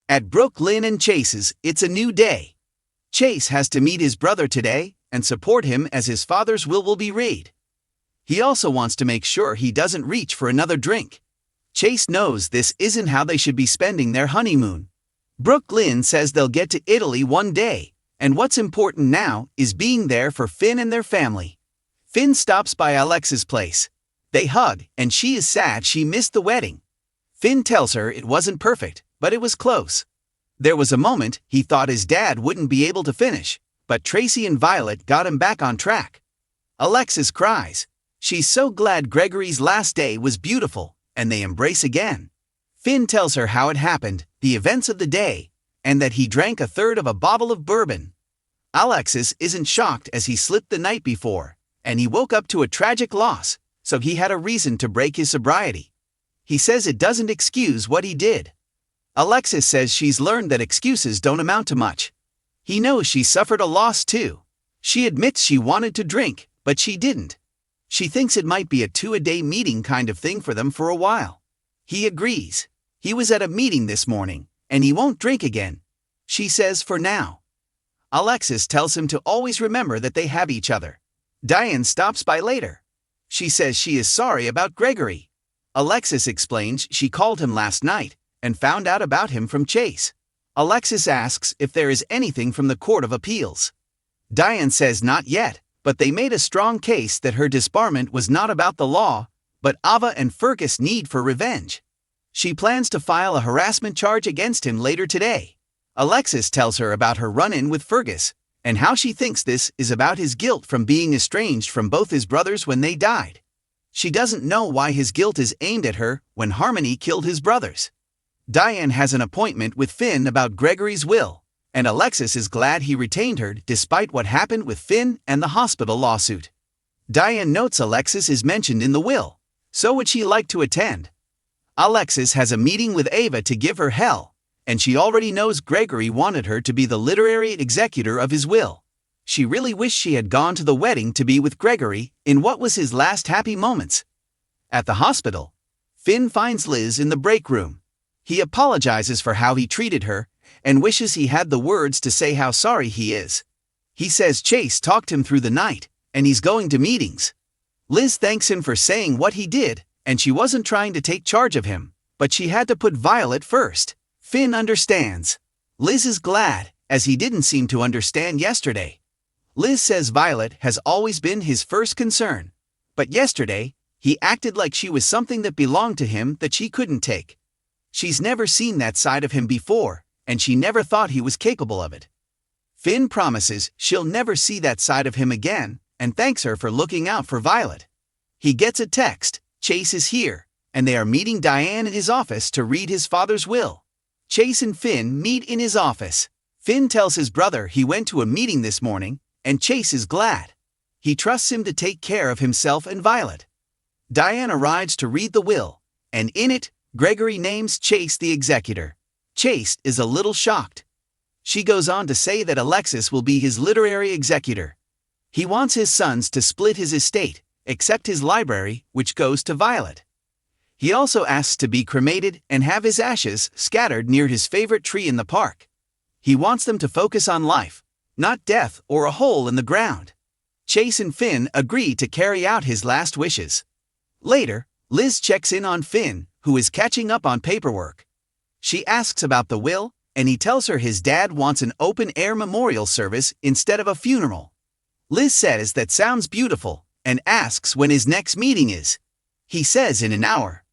At Brooklyn and Chase's, it's a new day. Chase has to meet his brother today and support him as his father's will be read. He also wants to make sure he doesn't reach for another drink. Chase knows this isn't how they should be spending their honeymoon. Brooklyn says they'll get to Italy one day, and what's important now is being there for Finn and their family. Finn stops by Alexa's place. They hug, and she is sad she missed the wedding. Finn tells her it wasn't perfect, but it was close. There was a moment he thought his dad wouldn't be able to finish, but Tracy and Violet got him back on track. Alexis cries. She's so glad Gregory's last day was beautiful, and they embrace again. Finn tells her how it happened, the events of the day, and that he drank a third of a bottle of bourbon. Alexis isn't shocked as he slipped the night before, and he woke up to a tragic loss, so he had a reason to break his sobriety. He says it doesn't excuse what he did. Alexis says she's learned that excuses don't amount to much. He knows she suffered a loss too. She admits she wanted to drink, but she didn't. She thinks it might be a two-a-day meeting kind of thing for them for a while. He agrees. He was at a meeting this morning, and he won't drink again. She says for now. Alexis tells him to always remember that they have each other. Diane stops by later. She says she is sorry about Gregory. Alexis explains she called him last night and found out about him from Chase. Alexis asks if there is anything from the Court of Appeals. Diane says not yet, but they made a strong case that her disbarment was not about the law, but Ava and Fergus' need for revenge. She plans to file a harassment charge against him later today. Alexis tells her about her run-in with Fergus, and how she thinks this is about his guilt from being estranged from both his brothers when they died. She doesn't know why his guilt is aimed at her when Harmony killed his brothers. Diane has an appointment with Finn about Gregory's will, and Alexis is glad he retained her despite what happened with Finn and the hospital lawsuit. Diane notes Alexis is mentioned in the will, so would she like to attend? Alexis has a meeting with Ava to give her hell, and she already knows Gregory wanted her to be the literary executor of his will. She really wished she had gone to the wedding to be with Gregory in what was his last happy moments. At the hospital, Finn finds Liz in the break room. He apologizes for how he treated her and wishes he had the words to say how sorry he is. He says Chase talked him through the night, and he's going to meetings. Liz thanks him for saying what he did, and she wasn't trying to take charge of him, but she had to put Violet first. Finn understands. Liz is glad, as he didn't seem to understand yesterday. Liz says Violet has always been his first concern, but yesterday, he acted like she was something that belonged to him that she couldn't take. She's never seen that side of him before, and she never thought he was capable of it. Finn promises she'll never see that side of him again, and thanks her for looking out for Violet. He gets a text, Chase is here, and they are meeting Diane in his office to read his father's will. Chase and Finn meet in his office. Finn tells his brother he went to a meeting this morning, and Chase is glad. He trusts him to take care of himself and Violet. Diane arrives to read the will, and in it, Gregory names Chase the executor. Chase is a little shocked. She goes on to say that Alexis will be his literary executor. He wants his sons to split his estate, except his library, which goes to Violet. He also asks to be cremated and have his ashes scattered near his favorite tree in the park. He wants them to focus on life, not death or a hole in the ground. Chase and Finn agree to carry out his last wishes. Later, Liz checks in on Finn, who is catching up on paperwork. She asks about the will, and he tells her his dad wants an open-air memorial service instead of a funeral. Liz says that sounds beautiful, and asks when his next meeting is. He says in an hour.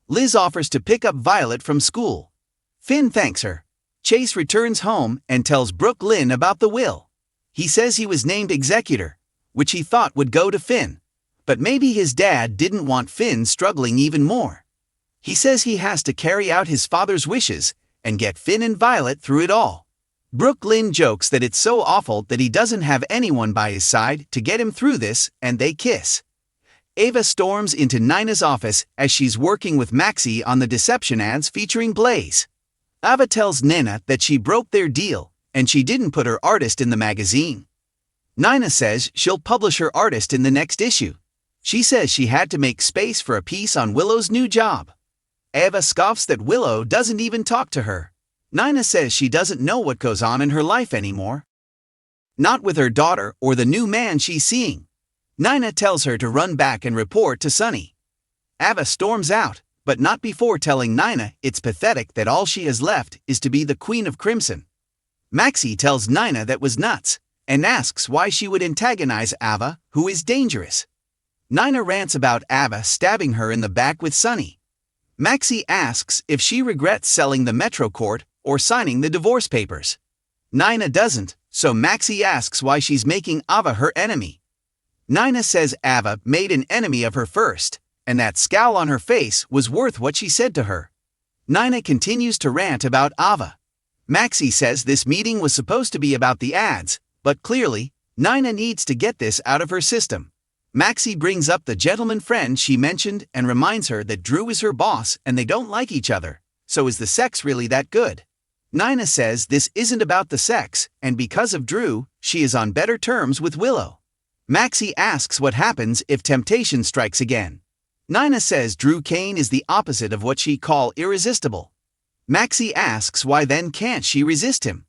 Liz offers to pick up Violet from school. Finn thanks her. Chase returns home and tells Brooklyn about the will. He says he was named executor, which he thought would go to Finn. But maybe his dad didn't want Finn struggling even more. He says he has to carry out his father's wishes and get Finn and Violet through it all. Brooklyn jokes that it's so awful that he doesn't have anyone by his side to get him through this, and they kiss. Ava storms into Nina's office as she's working with Maxie on the deception ads featuring Blaze. Ava tells Nina that she broke their deal and she didn't put her artist in the magazine. Nina says she'll publish her artist in the next issue. She says she had to make space for a piece on Willow's new job. Ava scoffs that Willow doesn't even talk to her. Nina says she doesn't know what goes on in her life anymore. Not with her daughter or the new man she's seeing. Nina tells her to run back and report to Sunny. Ava storms out, but not before telling Nina it's pathetic that all she has left is to be the Queen of Crimson. Maxie tells Nina that was nuts, and asks why she would antagonize Ava, who is dangerous. Nina rants about Ava stabbing her in the back with Sunny. Maxie asks if she regrets selling the Metro Court or signing the divorce papers. Nina doesn't, so Maxie asks why she's making Ava her enemy. Nina says Ava made an enemy of her first, and that scowl on her face was worth what she said to her. Nina continues to rant about Ava. Maxie says this meeting was supposed to be about the ads, but clearly, Nina needs to get this out of her system. Maxie brings up the gentleman friend she mentioned and reminds her that Drew is her boss and they don't like each other, so is the sex really that good? Nina says this isn't about the sex, and because of Drew, she is on better terms with Willow. Maxie asks what happens if temptation strikes again. Nina says Drew Kane is the opposite of what she call irresistible. Maxie asks why then can't she resist him.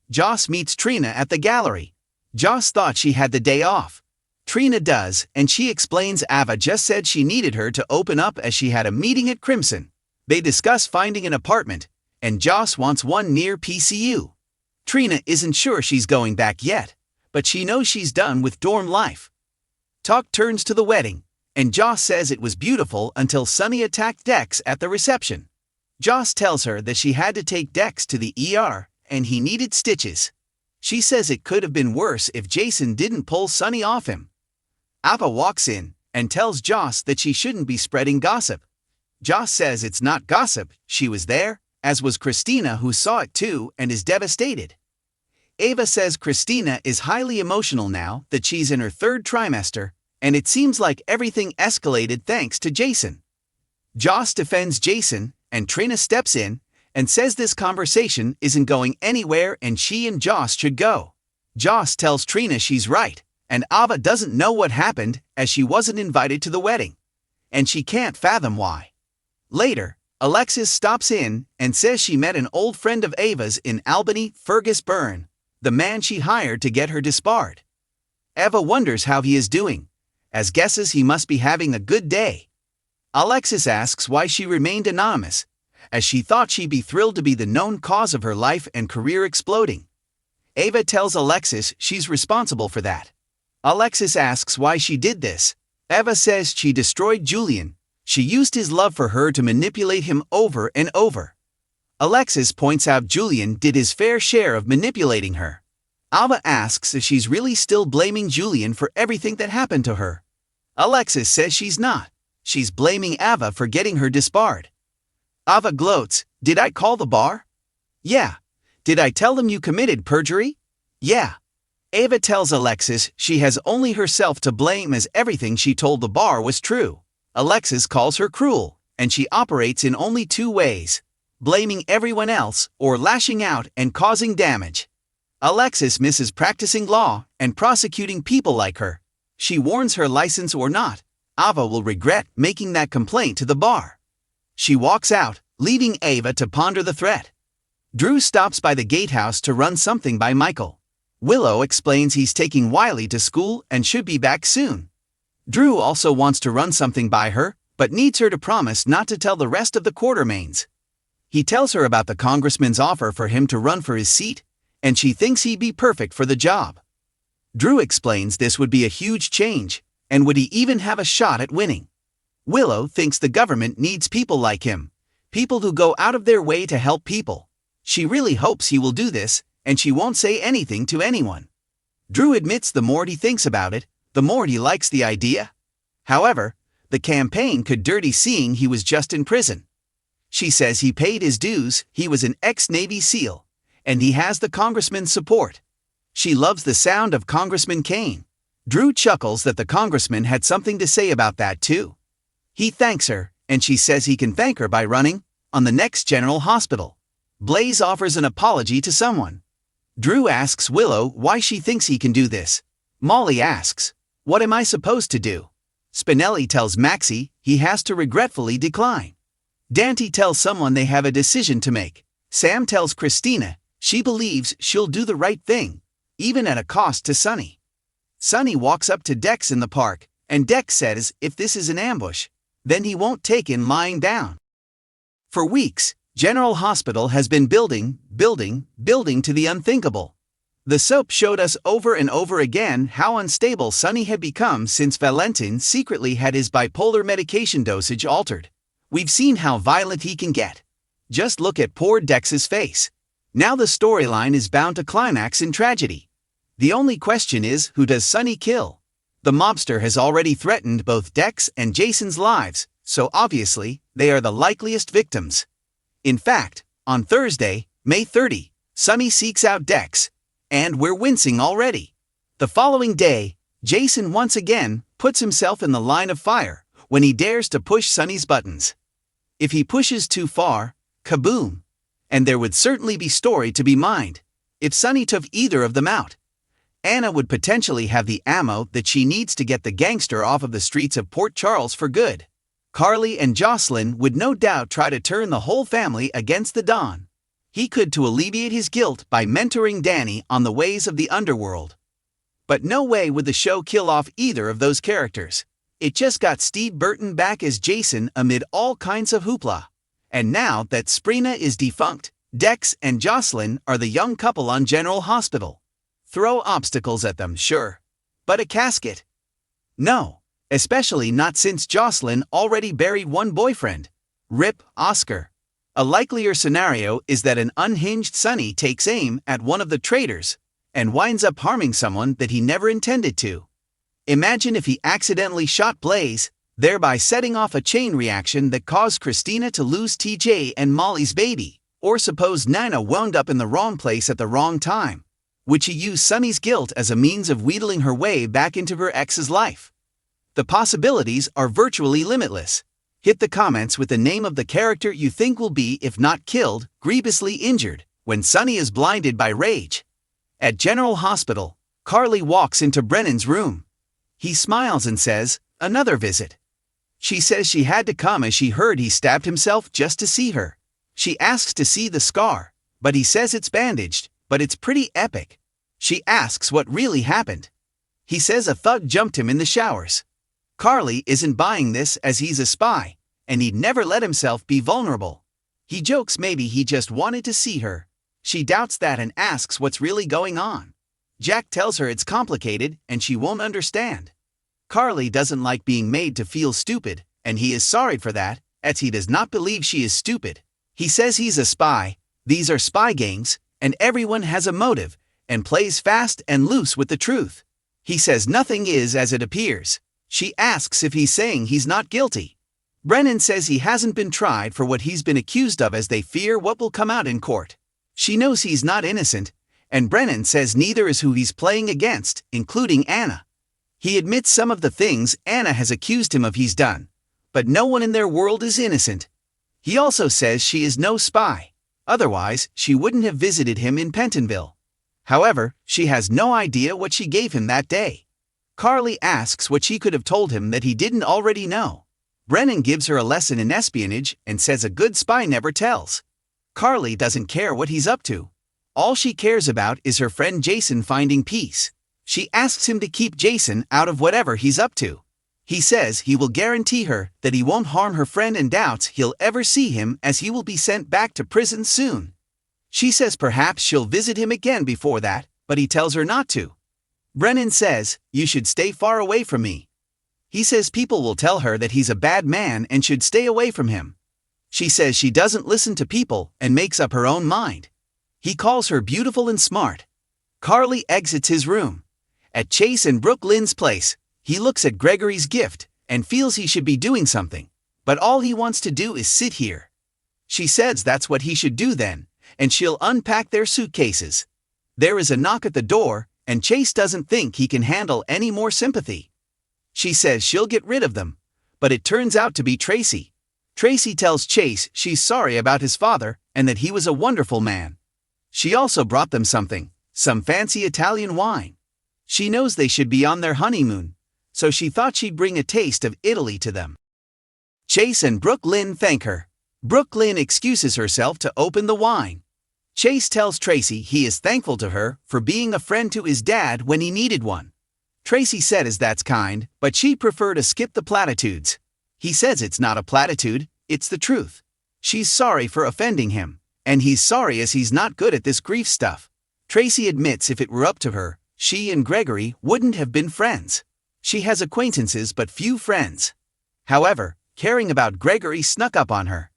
Joss meets Trina at the gallery. Joss thought she had the day off. Trina does, and she explains Ava just said she needed her to open up as she had a meeting at Crimson. They discuss finding an apartment, and Joss wants one near PCU. Trina isn't sure she's going back yet, but she knows she's done with dorm life. Talk turns to the wedding, and Joss says it was beautiful until Sunny attacked Dex at the reception. Joss tells her that she had to take Dex to the ER, and he needed stitches. She says it could have been worse if Jason didn't pull Sunny off him. Ava walks in and tells Joss that she shouldn't be spreading gossip. Joss says it's not gossip, she was there, as was Christina, who saw it too and is devastated. Ava says Christina is highly emotional now that she's in her 3rd trimester, and it seems like everything escalated thanks to Jason. Joss defends Jason, and Trina steps in and says this conversation isn't going anywhere and she and Joss should go. Joss tells Trina she's right, and Ava doesn't know what happened as she wasn't invited to the wedding, and she can't fathom why. Later, Alexis stops in and says she met an old friend of Ava's in Albany, Fergus Byrne, the man she hired to get her disbarred. Ava wonders how he is doing, as guesses he must be having a good day. Alexis asks why she remained anonymous, as she thought she'd be thrilled to be the known cause of her life and career exploding. Ava tells Alexis she's responsible for that. Alexis asks why she did this. Ava says she destroyed Julian. She used his love for her to manipulate him over and over. Alexis points out Julian did his fair share of manipulating her. Ava asks if she's really still blaming Julian for everything that happened to her. Alexis says she's not. She's blaming Ava for getting her disbarred. Ava gloats, "Did I call the bar? Yeah. Did I tell them you committed perjury? Yeah." Ava tells Alexis she has only herself to blame as everything she told the bar was true. Alexis calls her cruel, and she operates in only 2 ways: blaming everyone else or lashing out and causing damage. Alexis misses practicing law and prosecuting people like her. She warns her license or not, Ava will regret making that complaint to the bar. She walks out, leaving Ava to ponder the threat. Drew stops by the gatehouse to run something by Michael. Willow explains he's taking Wiley to school and should be back soon. Drew also wants to run something by her, but needs her to promise not to tell the rest of the Quartermains. He tells her about the congressman's offer for him to run for his seat, and she thinks he'd be perfect for the job. Drew explains this would be a huge change, and would he even have a shot at winning? Willow thinks the government needs people like him, people who go out of their way to help people. She really hopes he will do this, and she won't say anything to anyone. Drew admits the more he thinks about it, the more he likes the idea. However, the campaign could dirty seeing he was just in prison. She says he paid his dues, he was an ex-Navy SEAL, and he has the congressman's support. She loves the sound of Congressman Kane. Drew chuckles that the congressman had something to say about that too. He thanks her, and she says he can thank her by running on the next General Hospital. Blaze offers an apology to someone. Drew asks Willow why she thinks he can do this. Molly asks, "What am I supposed to do?" Spinelli tells Maxie he has to regretfully decline. Dante tells someone they have a decision to make. Sam tells Christina she believes she'll do the right thing, even at a cost to Sunny. Sunny walks up to Dex in the park, and Dex says if this is an ambush, then he won't take in lying down. For weeks, General Hospital has been building to the unthinkable. The soap showed us over and over again how unstable Sunny had become since Valentin secretly had his bipolar medication dosage altered. We've seen how violent he can get. Just look at poor Dex's face. Now the storyline is bound to climax in tragedy. The only question is, who does Sunny kill? The mobster has already threatened both Dex and Jason's lives, so obviously, they are the likeliest victims. In fact, on Thursday, May 30, Sunny seeks out Dex, and we're wincing already. The following day, Jason once again puts himself in the line of fire when he dares to push Sunny's buttons. If he pushes too far, kaboom! And there would certainly be story to be mined if Sunny took either of them out. Anna would potentially have the ammo that she needs to get the gangster off of the streets of Port Charles for good. Carly and Jocelyn would no doubt try to turn the whole family against the Don. He could to alleviate his guilt by mentoring Danny on the ways of the underworld. But no way would the show kill off either of those characters. It just got Steve Burton back as Jason amid all kinds of hoopla. And now that Sprina is defunct, Dex and Jocelyn are the young couple on General Hospital. Throw obstacles at them, sure. But a casket? No, especially not since Jocelyn already buried one boyfriend. Rip Oscar. A likelier scenario is that an unhinged Sunny takes aim at one of the traitors and winds up harming someone that he never intended to. Imagine if he accidentally shot Blaze, thereby setting off a chain reaction that caused Christina to lose TJ and Molly's baby. Or suppose Nina wound up in the wrong place at the wrong time. Would she use Sunny's guilt as a means of wheedling her way back into her ex's life? The possibilities are virtually limitless. Hit the comments with the name of the character you think will be, if not killed, grievously injured, when Sunny is blinded by rage. At General Hospital, Carly walks into Brennan's room. He smiles and says, "Another visit." She says she had to come as she heard he stabbed himself just to see her. She asks to see the scar, but he says it's bandaged, but it's pretty epic. She asks what really happened. He says a thug jumped him in the showers. Carly isn't buying this as he's a spy, and he'd never let himself be vulnerable. He jokes maybe he just wanted to see her. She doubts that and asks what's really going on. Jack tells her it's complicated and she won't understand. Carly doesn't like being made to feel stupid, and he is sorry for that, as he does not believe she is stupid. He says he's a spy, these are spy games, and everyone has a motive, and plays fast and loose with the truth. He says nothing is as it appears. She asks if he's saying he's not guilty. Brennan says he hasn't been tried for what he's been accused of as they fear what will come out in court. She knows he's not innocent, and Brennan says neither is who he's playing against, including Anna. He admits some of the things Anna has accused him of he's done, but no one in their world is innocent. He also says she is no spy, otherwise she wouldn't have visited him in Pentonville. However, she has no idea what she gave him that day. Carly asks what she could have told him that he didn't already know. Brennan gives her a lesson in espionage and says a good spy never tells. Carly doesn't care what he's up to. All she cares about is her friend Jason finding peace. She asks him to keep Jason out of whatever he's up to. He says he will guarantee her that he won't harm her friend and doubts he'll ever see him as he will be sent back to prison soon. She says perhaps she'll visit him again before that, but he tells her not to. Brennan says, "You should stay far away from me." He says people will tell her that he's a bad man and should stay away from him. She says she doesn't listen to people and makes up her own mind. He calls her beautiful and smart. Carly exits his room. At Chase and Brooke Lynn's place, he looks at Gregory's gift and feels he should be doing something, but all he wants to do is sit here. She says that's what he should do then, and she'll unpack their suitcases. There is a knock at the door, and Chase doesn't think he can handle any more sympathy. She says she'll get rid of them, but it turns out to be Tracy. Tracy tells Chase she's sorry about his father and that he was a wonderful man. She also brought them something, some fancy Italian wine. She knows they should be on their honeymoon, so she thought she'd bring a taste of Italy to them. Chase and Brooke Lynn thank her. Brooke Lynn excuses herself to open the wine. Chase tells Tracy he is thankful to her for being a friend to his dad when he needed one. Tracy says that's kind, but she'd prefer to skip the platitudes. He says it's not a platitude, it's the truth. She's sorry for offending him, and he's sorry as he's not good at this grief stuff. Tracy admits if it were up to her, she and Gregory wouldn't have been friends. She has acquaintances but few friends. However, caring about Gregory snuck up on her.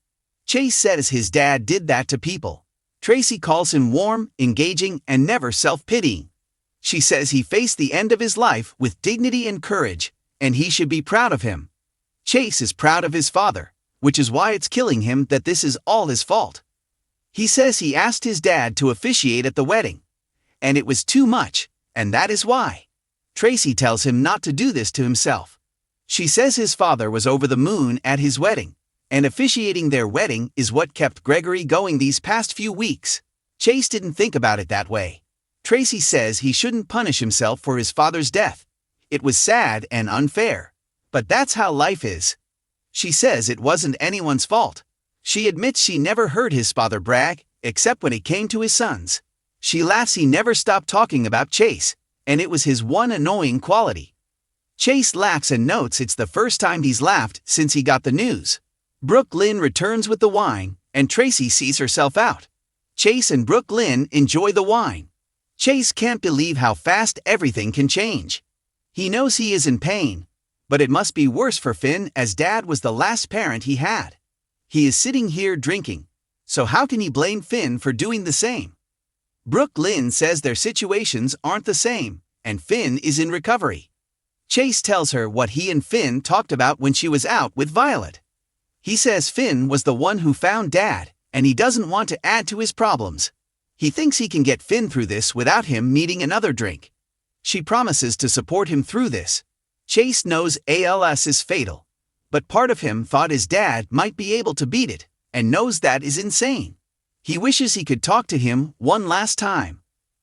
Chase says his dad did that to people. Tracy calls him warm, engaging, and never self-pitying. She says he faced the end of his life with dignity and courage, and he should be proud of him. Chase is proud of his father, which is why it's killing him that this is all his fault. He says he asked his dad to officiate at the wedding, and it was too much, and that is why. Tracy tells him not to do this to himself. She says his father was over the moon at his wedding, and officiating their wedding is what kept Gregory going these past few weeks. Chase didn't think about it that way. Tracy says he shouldn't punish himself for his father's death. It was sad and unfair. But that's how life is. She says it wasn't anyone's fault. She admits she never heard his father brag, except when it came to his sons. She laughs he never stopped talking about Chase, and it was his one annoying quality. Chase laughs and notes it's the first time he's laughed since he got the news. Brooke Lynn returns with the wine, and Tracy sees herself out. Chase and Brooke Lynn enjoy the wine. Chase can't believe how fast everything can change. He knows he is in pain, but it must be worse for Finn as Dad was the last parent he had. He is sitting here drinking, so how can he blame Finn for doing the same? Brooke Lynn says their situations aren't the same, and Finn is in recovery. Chase tells her what he and Finn talked about when she was out with Violet. He says Finn was the one who found Dad, and he doesn't want to add to his problems. He thinks he can get Finn through this without him needing another drink. She promises to support him through this. Chase knows ALS is fatal, but part of him thought his dad might be able to beat it, and knows that is insane. He wishes he could talk to him one last time.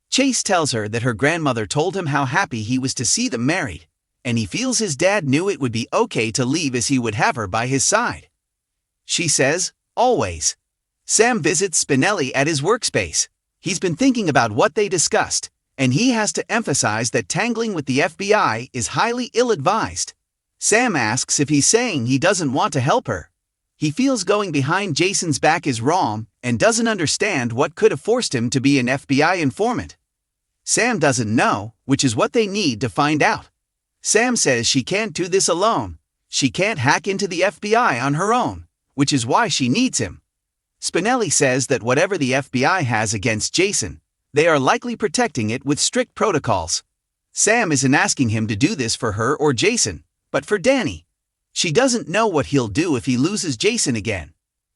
Chase tells her that her grandmother told him how happy he was to see them married, and he feels his dad knew it would be okay to leave as he would have her by his side. She says, always. Sam visits Spinelli at his workspace. He's been thinking about what they discussed, and he has to emphasize that tangling with the FBI is highly ill-advised. Sam asks if he's saying he doesn't want to help her. He feels going behind Jason's back is wrong and doesn't understand what could have forced him to be an FBI informant. Sam doesn't know, which is what they need to find out. Sam says she can't do this alone. She can't hack into the FBI on her own, which is why she needs him. Spinelli says that whatever the FBI has against Jason, they are likely protecting it with strict protocols. Sam isn't asking him to do this for her or Jason, but for Danny. She doesn't know what he'll do if he loses Jason again.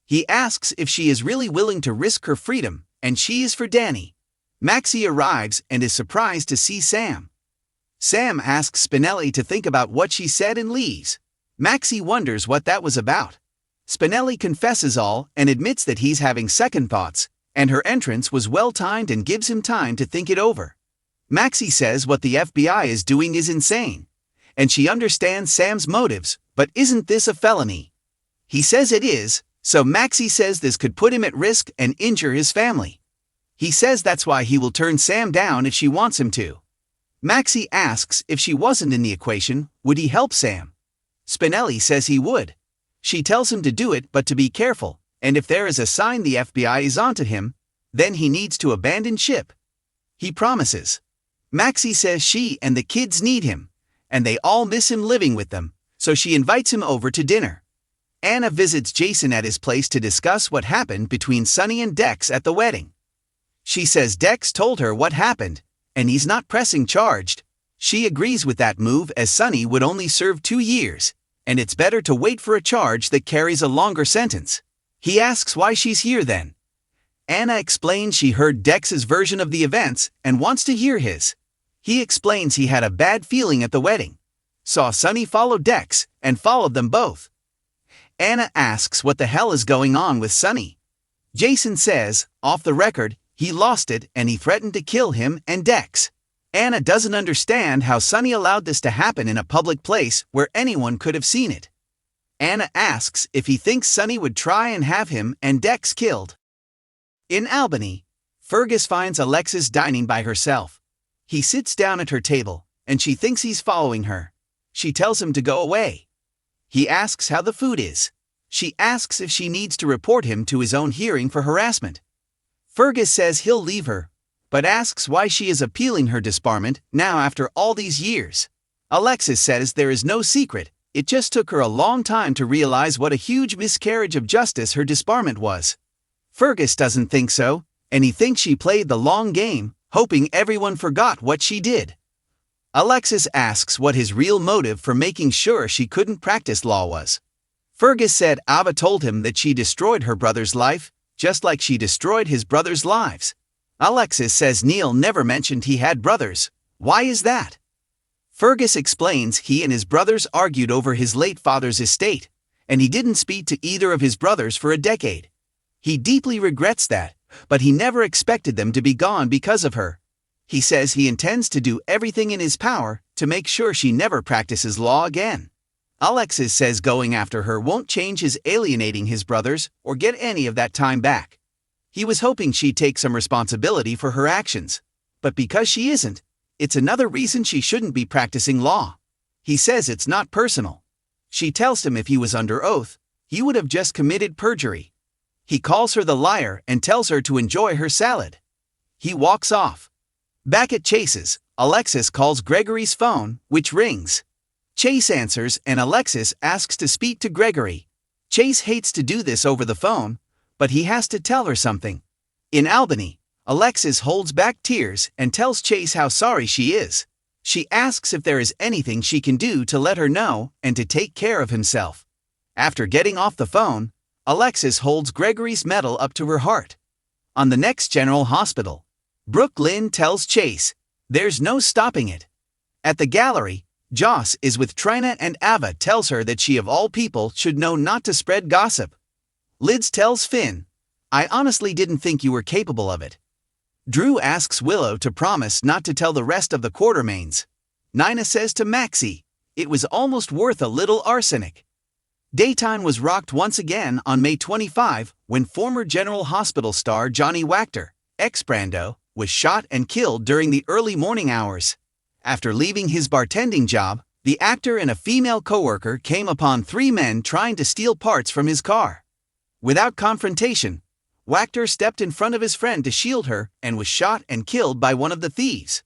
He asks if she is really willing to risk her freedom, and she is for Danny. Maxie arrives and is surprised to see Sam. Sam asks Spinelli to think about what she said and leaves. Maxie wonders what that was about. Spinelli confesses all and admits that he's having second thoughts, and her entrance was well-timed and gives him time to think it over. Maxie says what the FBI is doing is insane, and she understands Sam's motives, but isn't this a felony? He says it is, so Maxie says this could put him at risk and injure his family. He says that's why he will turn Sam down if she wants him to. Maxie asks if she wasn't in the equation, would he help Sam? Spinelli says he would. She tells him to do it but to be careful, and if there is a sign the FBI is onto him, then he needs to abandon ship. He promises. Maxie says she and the kids need him, and they all miss him living with them, so she invites him over to dinner. Anna visits Jason at his place to discuss what happened between Sonny and Dex at the wedding. She says Dex told her what happened, and he's not pressing charged. She agrees with that move as Sonny would only serve 2 years, and it's better to wait for a charge that carries a longer sentence. He asks why she's here then. Anna explains she heard Dex's version of the events and wants to hear his. He explains he had a bad feeling at the wedding. Saw Sonny follow Dex and followed them both. Anna asks what the hell is going on with Sonny. Jason says, off the record, he lost it and he threatened to kill him and Dex. Anna doesn't understand how Sonny allowed this to happen in a public place where anyone could have seen it. Anna asks if he thinks Sonny would try and have him and Dex killed. In Albany, Fergus finds Alexis dining by herself. He sits down at her table, and she thinks he's following her. She tells him to go away. He asks how the food is. She asks if she needs to report him to his own hearing for harassment. Fergus says he'll leave her, but asks why she is appealing her disbarment now after all these years. Alexis says there is no secret, it just took her a long time to realize what a huge miscarriage of justice her disbarment was. Fergus doesn't think so, and he thinks she played the long game, hoping everyone forgot what she did. Alexis asks what his real motive for making sure she couldn't practice law was. Fergus said Ava told him that she destroyed her brother's life, just like she destroyed his brother's lives. Alexis says Neil never mentioned he had brothers. Why is that? Fergus explains he and his brothers argued over his late father's estate, and he didn't speak to either of his brothers for a decade. He deeply regrets that, but he never expected them to be gone because of her. He says he intends to do everything in his power to make sure she never practices law again. Alexis says going after her won't change his alienating his brothers or get any of that time back. He was hoping she'd take some responsibility for her actions, but because she isn't, it's another reason she shouldn't be practicing law. He says it's not personal. She tells him if he was under oath, he would have just committed perjury. He calls her the liar and tells her to enjoy her salad. He walks off. Back at Chase's, Alexis calls Gregory's phone, which rings. Chase answers and Alexis asks to speak to Gregory. Chase hates to do this over the phone, but he has to tell her something. In Albany, Alexis holds back tears and tells Chase how sorry she is. She asks if there is anything she can do to let her know and to take care of himself. After getting off the phone, Alexis holds Gregory's medal up to her heart. On the next General Hospital, Brooke Lynn tells Chase, there's no stopping it. At the gallery, Joss is with Trina and Ava tells her that she of all people should know not to spread gossip. Lids tells Finn, I honestly didn't think you were capable of it. Drew asks Willow to promise not to tell the rest of the Quartermaines. Nina says to Maxie, it was almost worth a little arsenic. Daytime was rocked once again on May 25 when former General Hospital star Johnny Wachter, ex-Brando, was shot and killed during the early morning hours. After leaving his bartending job, the actor and a female coworker came upon three men trying to steal parts from his car. Without confrontation, Wachter stepped in front of his friend to shield her and was shot and killed by one of the thieves.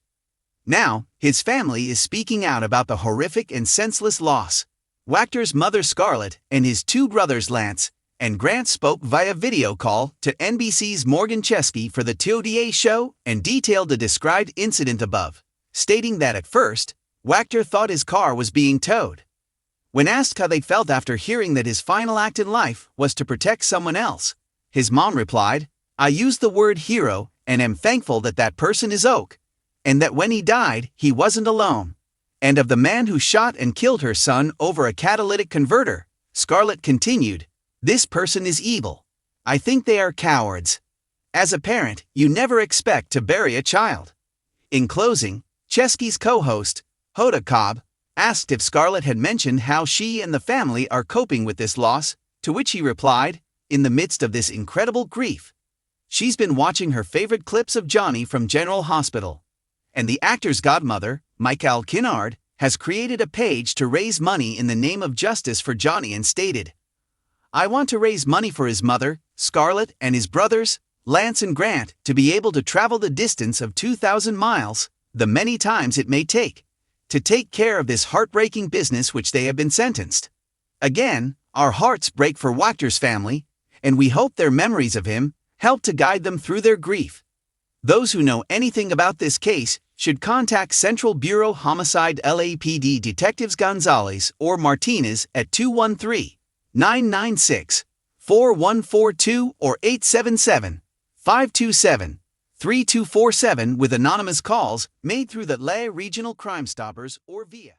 Now, his family is speaking out about the horrific and senseless loss. Wachter's mother Scarlett and his two brothers Lance and Grant spoke via video call to NBC's Morgan Chesky for the TODA show and detailed the described incident above, stating that at first, Wachter thought his car was being towed. When asked how they felt after hearing that his final act in life was to protect someone else, his mom replied, I used the word hero and am thankful that that person is Oak, and that when he died, he wasn't alone. And of the man who shot and killed her son over a catalytic converter, Scarlett continued, this person is evil. I think they are cowards. As a parent, you never expect to bury a child. In closing, Chesky's co-host, Hoda Kotb, asked if Scarlett had mentioned how she and the family are coping with this loss, to which he replied, in the midst of this incredible grief. She's been watching her favorite clips of Johnny from General Hospital. And the actor's godmother, Michael Kinnard, has created a page to raise money in the name of justice for Johnny and stated, I want to raise money for his mother, Scarlett, and his brothers, Lance and Grant, to be able to travel the distance of 2,000 miles, the many times it may take, to take care of this heartbreaking business which they have been sentenced. Again, our hearts break for Wachter's family, and we hope their memories of him help to guide them through their grief. Those who know anything about this case should contact Central Bureau Homicide LAPD Detectives Gonzalez or Martinez at 213-996-4142 or 877-527-3247 with anonymous calls made through the LA Regional Crime Stoppers or via